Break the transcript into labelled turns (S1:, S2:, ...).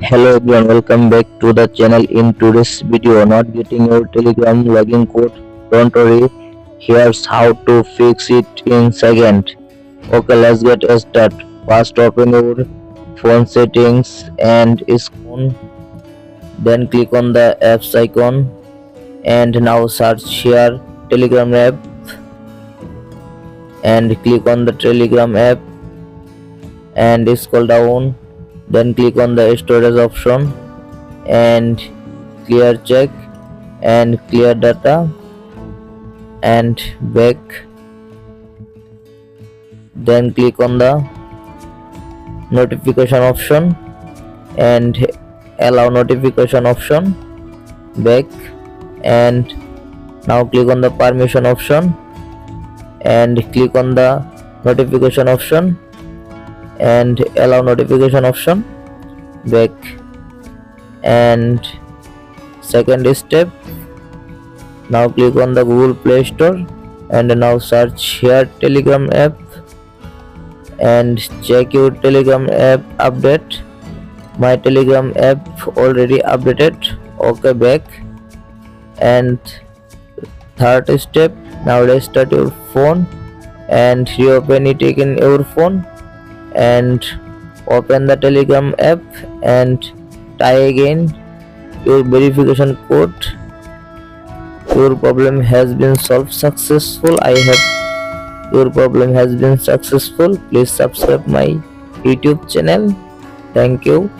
S1: Hello everyone, welcome back to the channel. In today's video, not getting your Telegram login code? Don't worry, here's how to fix it in second. Okay, let's get started. First, open your phone settings and screen. Then click on the apps icon and now search here Telegram app and click on the Telegram app and scroll down. Then click on the storage option and clear check and clear data and back. Then click on the notification option and allow notification option, back, and now click on the permission option and click on the notification option and allow notification option, back. And second step, now click on the Google Play Store and now search here Telegram app and check your Telegram app update. My Telegram app already updated. Okay, back. And third step, now restart your phone and reopen it in your phone and open the Telegram app and try again your verification code. Your problem has been solved successful. I hope your problem has been successful. Please subscribe my YouTube channel. Thank you.